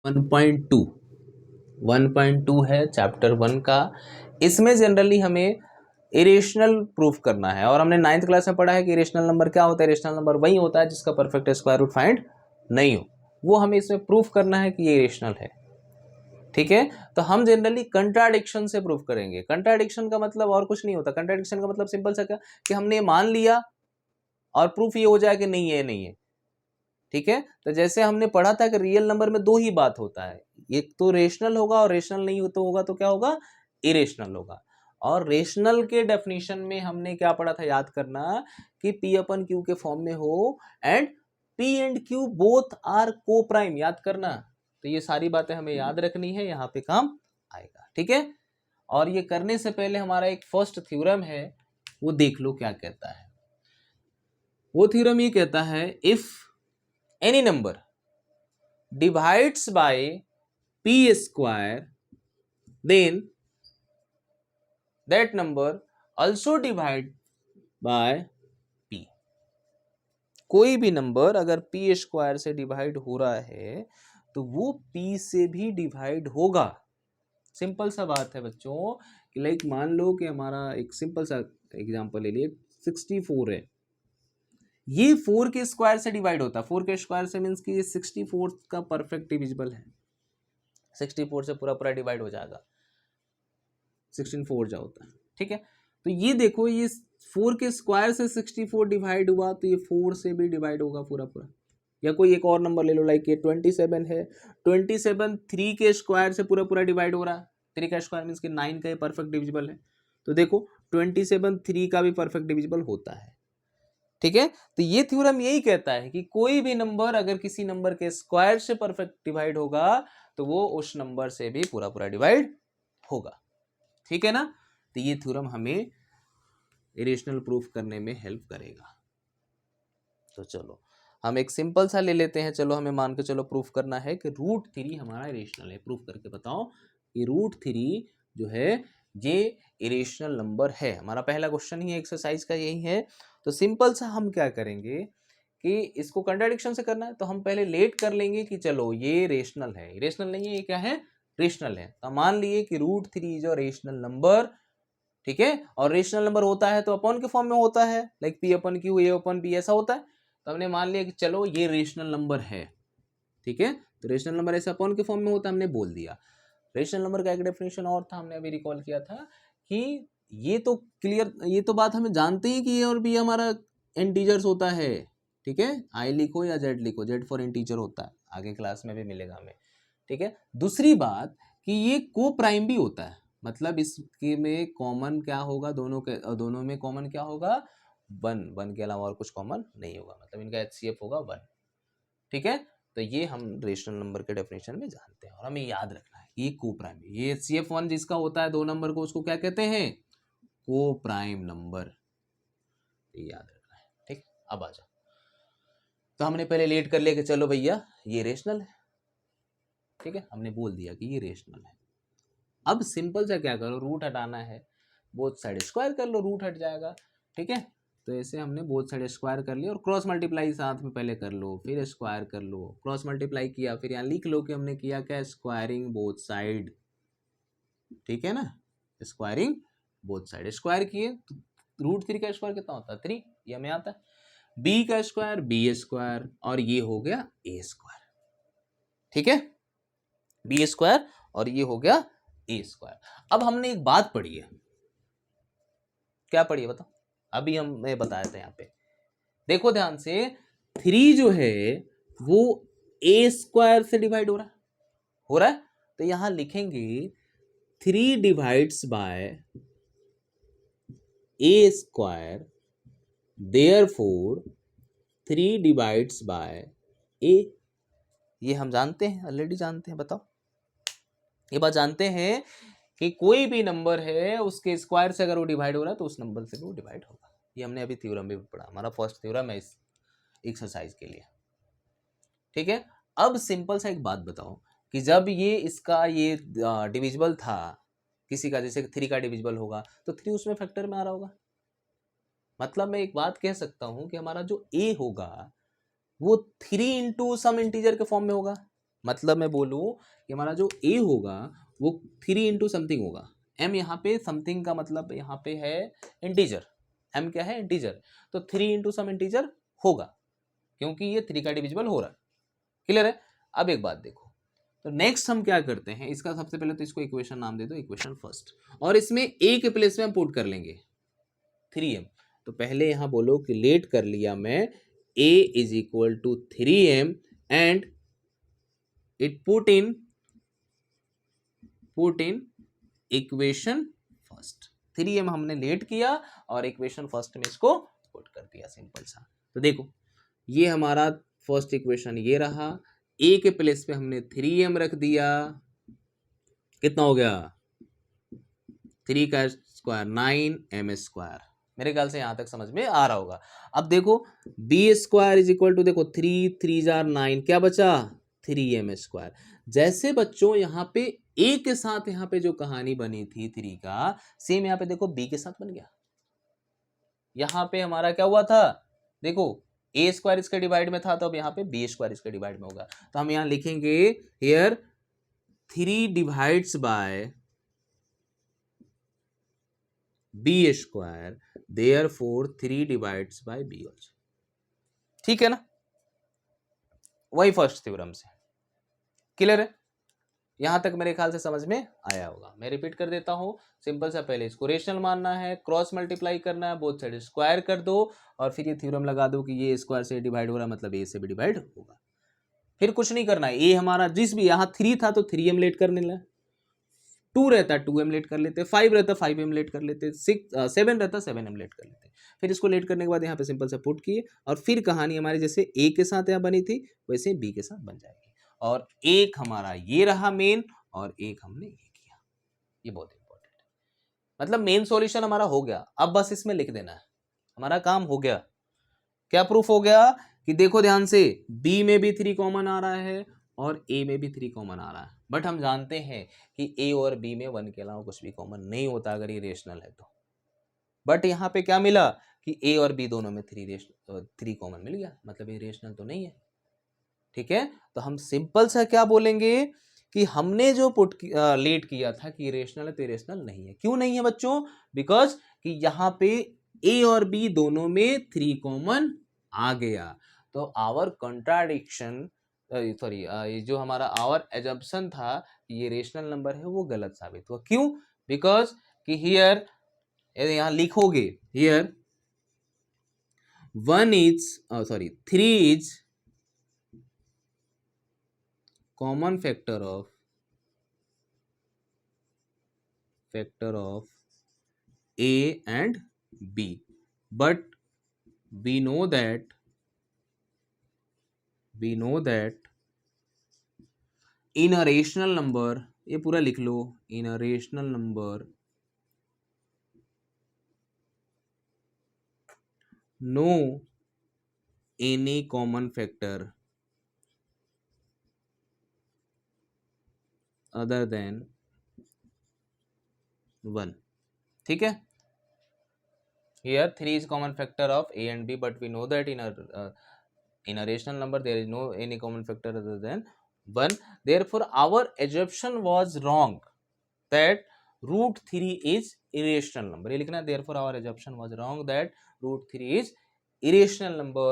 1.2 1.2 है चैप्टर 1 का। इसमें जनरली हमें इरेशनल प्रूफ करना है, और हमने 9th क्लास में पढ़ा है कि इरेशनल नंबर क्या होता है। इरेशनल नंबर वही होता है जिसका परफेक्ट स्क्वायर रूट फाइंड नहीं हो, वो हमें इसमें प्रूफ करना है कि ये इरेशनल है। ठीक है, तो हम जनरली कंट्राडिक्शन से प्रूफ करेंगे। कंट्राडिक्शन का मतलब और कुछ नहीं होता। कंट्राडिक्शन का मतलब सिंपल सा क्या कि हमने मान लिया और प्रूफ ये हो जाए कि नहीं है नहीं है। ठीक है, तो जैसे हमने पढ़ा था कि रियल नंबर में दो ही बात होता है, एक तो रेशनल होगा और रेशनल नहीं होगा तो क्या होगा, इरेशनल होगा। और रेशनल के डेफिनेशन में हमने क्या पढ़ा था, याद करना, कि पी अपन क्यू के फॉर्म में हो and P and Q both are coprime. याद करना, तो ये सारी बातें हमें याद रखनी है, यहाँ पे काम आएगा। ठीक है, और ये करने से पहले हमारा एक फर्स्ट थ्योरम है, वो देख लो क्या कहता है। वो थ्योरम ये कहता है, if any number divides by p square, then that number also divide by p। कोई भी नंबर अगर p स्क्वायर से डिवाइड हो रहा है तो वो p से भी डिवाइड होगा। सिंपल सा बात है बच्चों कि लाइक मान लो कि हमारा एक सिंपल सा एग्जांपल ले लिए, 64 है, ये 4 के स्क्वायर से डिवाइड होता है। 4 के स्क्वायर से मीन्स कि ये 64 का परफेक्ट डिविजिबल है। 64 से पूरा पूरा डिवाइड हो जाएगा, 16 होता है। ठीक है, तो ये देखो, ये 4 के स्क्वायर से 64 डिवाइड हुआ तो ये 4 से भी डिवाइड होगा पूरा पूरा। या कोई एक और नंबर ले लो, लाइक ये 27 है, 27 3 के स्क्वायर से पूरा पूरा डिवाइड हो रहा है। 3 का स्क्वायर मीन्स कि 9 का ये परफेक्ट डिविजिबल है। तो देखो 27 3 का भी परफेक्ट डिविजिबल होता है। ठीक है, तो ये थ्योरम यही कहता है कि कोई भी नंबर अगर किसी नंबर के स्क्वायर से परफेक्ट डिवाइड होगा तो वो उस नंबर से भी पूरा पूरा डिवाइड होगा। ठीक है ना, तो ये थ्योरम हमें इरेशनल प्रूफ करने में हेल्प करेगा। तो चलो हम एक सिंपल सा ले लेते हैं। चलो हमें मान के चलो प्रूफ करना है कि √3 हमारा इरेशनल है। प्रूफ करके बताओ कि √3 जो है ये इरेशनल नंबर है। हमारा पहला क्वेश्चन ही एक्सरसाइज का यही है। तो सिंपल सा हम क्या करेंगे कि इसको कंट्राडिक्शन से करना है, तो हम पहले लेट कर लेंगे कि चलो ये रेशनल है, रेशनल नहीं है, ये क्या है, रेशनल है। तो मान लिए कि √3 इज अ रेशनल नंबर। ठीक है, और रेशनल नंबर होता है तो अपॉन के फॉर्म में होता है, लाइक पी अपन क्यू, ए अपन पी, ऐसा होता है। तो हमने मान लिया कि चलो ये रेशनल नंबर है। ठीक है, तो रेशनल नंबर ऐसे अपॉन के फॉर्म में होता है, हमने बोल दिया। रेशनल नंबर का एक डेफिनेशन और था, हमने अभी रिकॉल किया था कि ये तो क्लियर, ये तो बात हमें जानते हैं कि ये और बी हमारा इंटीजर्स होता है। ठीक है, आई लिखो या जेड लिखो, जेड फॉर इंटीजर होता है, आगे क्लास में भी मिलेगा हमें। ठीक है, दूसरी बात कि ये को प्राइम भी होता है, मतलब इसके में कॉमन क्या होगा, दोनों में कॉमन क्या होगा, 1 के अलावा और कुछ कॉमन नहीं होगा, मतलब इनका HCF होगा 1। ठीक है, तो ये हम रेशनल नंबर के डेफिनेशन में जानते हैं और हमें याद रखना है ये को प्राइम। ये HCF1 जिसका होता है 2 नंबर को, उसको क्या कहते हैं, को प्राइम नंबर, ये याद रखना है। ठीक, अब आ जाओ। तो हमने पहले लेट कर लिया कि चलो भैया ये रेशनल है। ठीक है, हमने बोल दिया कि ये रेशनल है। अब सिंपल सा क्या करो, रूट हटाना है, बोथ साइड स्क्वायर कर लो, रूट हट जाएगा। ठीक है, तो ऐसे हमने बोथ साइड स्क्वायर कर लिया और क्रॉस मल्टीप्लाई साथ में पहले कर लो, फिर स्क्वायर कर लो, क्रॉस मल्टीप्लाई किया, फिर यहाँ लिख लो कि हमने किया क्या, स्क्वायरिंग बोथ साइड। ठीक है ना, स्क्वायरिंग बोथ साइड, स्क्वायर किए तो √3 का स्क्वायर कितना होता है, 3, ये हमें आता है। बी का स्क्वायर बी स्क्वायर, और ये हो गया ए स्क्वायर। ठीक है, बी स्क्वायर और ये हो गया ए स्क्वायर। अब हमने एक बात पढ़ी है, क्या पढ़ी है बताओ, अभी हमें बताया था यहाँ पे, देखो ध्यान से, 3 जो है वो ए स्क्वायर से डिवाइड हो रहा है। तो यहां लिखेंगे 3 divides by a square, therefore 3 divides by a. ये हम जानते हैं, ऑलरेडी जानते हैं, बताओ ये बात जानते हैं कि कोई भी नंबर है उसके स्क्वायर से अगर वो डिवाइड हो रहा है तो उस नंबर से भी वो डिवाइड होगा। ये हमने अभी थ्योरम भी पढ़ा, हमारा फर्स्ट थ्योरम है इस एक्सरसाइज के लिए। ठीक है, अब सिंपल सा एक बात बताओ कि जब ये इसका ये डिविजिबल था किसी का, जैसे 3 का डिविजिबल होगा तो 3 उसमें फैक्टर में आ रहा होगा। मतलब मैं एक बात कह सकता हूं कि हमारा जो ए होगा वो 3 इंटू सम इंटीजर के फॉर्म में होगा। मतलब मैं बोलूँ कि हमारा जो ए होगा वो 3 इंटू समथिंग होगा। एम यहाँ पे समथिंग का मतलब यहाँ पे है इंटीजर, एम क्या है इंटीजर, तो 3 इंटू सम इंटीजर होगा क्योंकि ये 3 का डिविजिबल हो रहा है। क्लियर है। अब एक बात देखो, तो नेक्स्ट हम क्या करते हैं, इसका सबसे पहले तो इसको इक्वेशन नाम दे दो, इक्वेशन फर्स्ट, और इसमें ए के प्लेस में हम पुट कर लेंगे 3m। तो पहले यहां बोलो कि लेट कर लिया मैं a is equal to 3m and it put in equation first. 3m हमने लेट किया और इक्वेशन फर्स्ट में इसको पुट कर दिया, सिंपल सा। तो देखो ये हमारा फर्स्ट इक्वेशन ये रहा, a के प्लेस पे हमने 3m रख दिया, कितना हो गया 3 का स्क्वायर 9m²। मेरे ख्याल से यहां तक समझ में आ रहा होगा। अब देखो B square is equal to, देखो 3 3 जार 9, क्या बचा 3m²। जैसे बच्चों यहाँ पे ए के साथ यहाँ पे जो कहानी बनी थी 3 का, सेम यहाँ पे देखो बी के साथ बन गया। यहाँ पे हमारा क्या हुआ था, देखो ए स्क्वायर इसके डिवाइड में था, तो अब यहाँ पे बी स्क्वायर इसके डिवाइड में होगा। तो हम यहाँ लिखेंगे here 3 divides by B square, therefore 3 divides by B also. ठीक है ना, वही फर्स्ट थ्योरम से। क्लियर है, यहां तक मेरे ख्याल से समझ में आया होगा। मैं रिपीट कर देता हूं, सिंपल सा, पहले इसको रेशनल मानना है, क्रॉस मल्टीप्लाई करना है, बोथ साइड स्क्वायर कर दो, और फिर ये थ्योरम लगा दो कि ये स्क्वायर से डिवाइड हो रहा है मतलब ए से भी डिवाइड होगा। फिर कुछ नहीं करना है, ए हमारा जिस भी यहाँ 3 था तो 3m लेट करने लगा, 2 रहता 2m लेट कर लेते, 5 रहता 5m लेट कर लेते, 7 रहता 7m लेट कर लेते। फिर इसको लेट करने के बाद यहाँ पे सिंपल सा पुट किए, और फिर कहानी हमारी जैसे ए के साथ यहाँ बनी थी वैसे बी के साथ बन जाएगी। और एक हमारा ये रहा मेन, और एक हमने ये किया, ये बहुत इंपॉर्टेंट है। मतलब मेन सॉल्यूशन हमारा हो गया, अब बस इसमें लिख देना है, हमारा काम हो गया। क्या प्रूफ हो गया कि देखो ध्यान से, बी में भी 3 कॉमन आ रहा है और ए में भी 3 कॉमन आ रहा है, बट हम जानते हैं कि ए और बी में 1 के अलावा कुछ भी कॉमन नहीं होता अगर ये रेशनल है तो। बट यहाँ पे क्या मिला कि ए और बी दोनों में 3 कॉमन मिल गया, मतलब ये रेशनल तो नहीं है। ठीक है, तो हम सिंपल सा क्या बोलेंगे कि हमने जो लेट किया था कि रेशनल है, तो रेशनल नहीं है। क्यों नहीं है बच्चों, बिकॉज कि यहाँ पे ए और बी दोनों में 3 कॉमन आ गया। तो आवर कंट्राडिक्शन, सॉरी, ये जो हमारा आवर एजम्पशन था ये रेशनल नंबर है वो गलत साबित हुआ। क्यों, बिकॉज कि हियर, यहाँ लिखोगे here 3 is common factor of A and B, but we know that in a rational number, ये पूरा लिख लो, in a rational number no any common factor other than 1। ठीक है, here 3 is common factor of A and B, but we know that in a rational number there is no any common factor other than 1, therefore our assumption was wrong that √3 is irrational number। ये लिखना है, therefore our assumption was wrong that √3 is irrational number,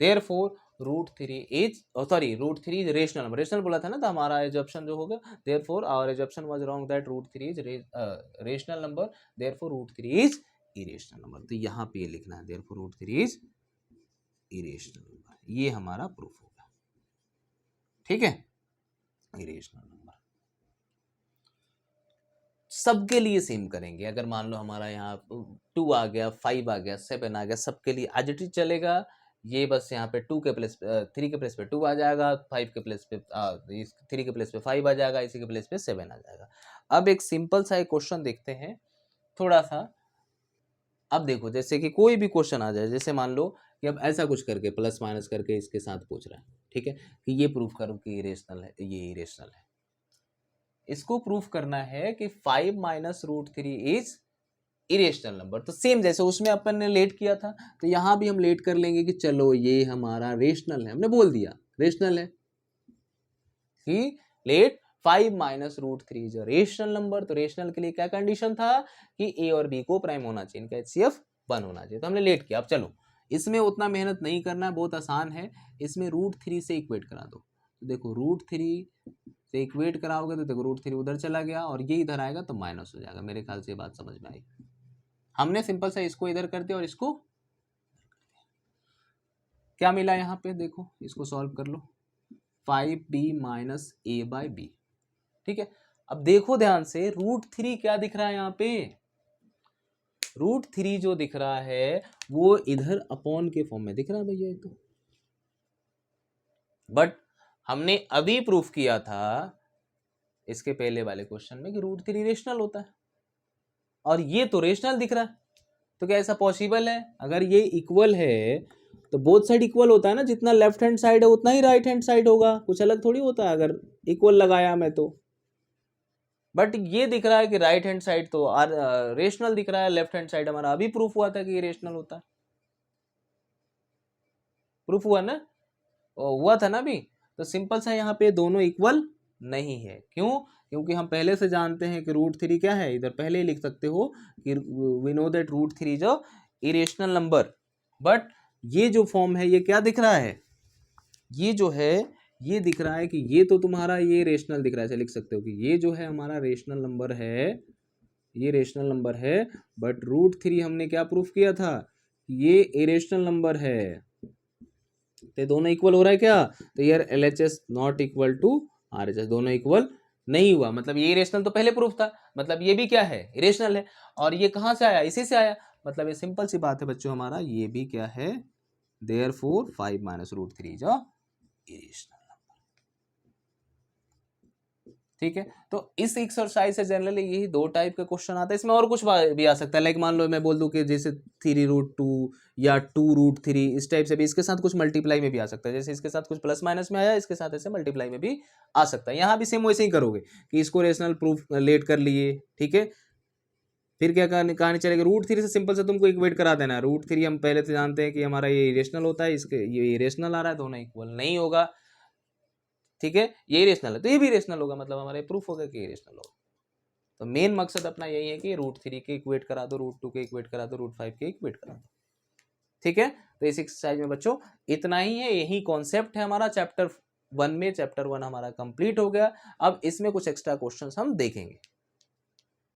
therefore √3 is √3 is rational number। rational बोला था ना, तो हमारा assumption जो होगा, therefore our assumption was wrong that √3 is rational number, therefore √3 is irrational number। तो यहाँ पे ये लिखना है, therefore √3 is irrational number, ये हमारा प्रूफ होगा। ठीक है, irrational number सबके लिए सेम करेंगे। अगर मान लो हमारा यहाँ 2 आ गया, 5 आ गया, 7 आ गया, सबके लिए एज इट इज चलेगा। ये बस यहाँ पे 2 के प्लेस 3 के प्लेस पे 2 आ जाएगा, 5 के प्लेस पे 3 के प्लेस पे 5 आ जाएगा, इसी के प्लेस पे 7 आ जाएगा। अब एक सिंपल सा एक क्वेश्चन देखते हैं थोड़ा सा। अब देखो जैसे कि कोई भी क्वेश्चन आ जाए, जैसे मान लो कि अब ऐसा कुछ करके प्लस माइनस करके इसके साथ पूछ रहा है, ठीक है, कि ये प्रूफ करो कि इरेशनल है, ये इरेशनल है। इसको प्रूफ करना है कि 5 माइनस √3 इज इरेशनल नंबर। तो सेम जैसे उसमें अपन ने लेट किया था, तो यहाँ भी हम लेट कर लेंगे कि चलो ये हमारा रेशनल है, हमने बोल दिया रेशनल है। कि let 5 minus root 3 is a rational number. तो रेशनल के लिए क्या कंडीशन था कि ए और बी को प्राइम होना चाहिए, इनका HCF 1 होना चाहिए। तो हमने लेट किया। अब चलो इसमें उतना मेहनत नहीं करना है, बहुत आसान है। इसमें रूट 3 से इक्वेट करा दो। तो देखो रूट 3 से इक्वेट कराओगे तो देखो रूट 3 उधर चला गया और ये इधर आएगा तो माइनस हो जाएगा। मेरे ख्याल से ये बात समझ में आई। हमने सिंपल सा इसको इधर कर दिया और इसको क्या मिला यहाँ पे, देखो इसको सॉल्व कर लो, 5b minus a by B. ठीक है, अब देखो ध्यान से रूट 3 क्या दिख रहा है यहाँ पे, रूट 3 जो दिख रहा है वो इधर अपॉन के फॉर्म में दिख रहा है भैया ये तो। बट हमने अभी प्रूफ किया था इसके पहले वाले क्वेश्चन में कि रूट 3 रेशनल होता है और ये तो रेशनल दिख रहा है। तो क्या ऐसा पॉसिबल है? अगर ये इक्वल है तो बोथ साइड इक्वल होता है ना, जितना लेफ्ट हैंड साइड है उतना ही राइट हैंड साइड होगा, कुछ अलग थोड़ी होता है अगर इक्वल लगाया मैं तो। बट ये दिख रहा है कि राइट हैंड साइड तो रेशनल दिख रहा है, लेफ्ट हैंड साइड हमारा अभी प्रूफ हुआ था कि ये रेशनल होता है। प्रूफ हुआ ना, हुआ था ना अभी। तो सिंपल सा यहाँ पे दोनों इक्वल नहीं है। क्यों? क्योंकि हम पहले से जानते हैं कि रूट 3 क्या है, इधर पहले ही लिख सकते हो कि we know that root 3 is a irrational number. But ये जो फॉर्म है ये क्या दिख रहा है, ये जो है ये दिख रहा है कि ये तो तुम्हारा ये रेशनल दिख रहा है। ऐसे लिख सकते हो कि ये जो है हमारा रेशनल नंबर है, ये रेशनल नंबर है। बट रूट 3 हमने क्या प्रूफ किया था, ये इरेशनल नंबर है। तो दोनों इक्वल हो रहा है क्या? तो यार LHS not equal to RHS, दोनों इक्वल नहीं हुआ। मतलब ये इरेशनल तो पहले प्रूफ था, मतलब ये भी क्या है, इरेशनल है। और ये कहाँ से आया, इसी से आया। मतलब ये सिंपल सी बात है बच्चों, हमारा ये भी क्या है, therefore 5 minus root 3 is a irrational. ठीक है, तो इस एक्सरसाइज से जनरली यही 2 टाइप का क्वेश्चन आता है। इसमें और कुछ भी आ सकता है, लाइक मान लो मैं बोल दूं कि जैसे 3 रूट 2 या 2 रूट 3, इस टाइप से भी इसके साथ कुछ मल्टीप्लाई में भी आ सकता है। जैसे इसके साथ कुछ प्लस माइनस में आया, इसके साथ ऐसे मल्टीप्लाई में भी आ सकता है। यहाँ भी सेम वैसे ही करोगे कि इसको रेशनल प्रूफ लेट कर लिए। ठीक है, फिर क्या कहानी चलेगी, रूट 3 से सिंपल से तुमको इक्वेट करा देना है। रूट 3 हम पहले से जानते हैं कि हमारा ये इरेशनल होता है, इसके ये इरेशनल आ रहा है, दोनों इक्वल नहीं होगा। ठीक है, ये रेशनल है तो ये भी रेशनल होगा, मतलब हमारे प्रूफ होगा कि ये रेशनल होगा। तो मेन मकसद अपना यही है कि रूट 3 के इक्वेट करा दो, रूट 2 के इक्वेट करा दो, रूट 5 के इक्वेट करा दो। ठीक है, तो इस एक्सरसाइज में बच्चों इतना ही है, यही कॉन्सेप्ट है हमारा चैप्टर 1 में। चैप्टर 1 हमारा कंप्लीट हो गया। अब इसमें कुछ एक्स्ट्रा क्वेश्चंस हम देखेंगे।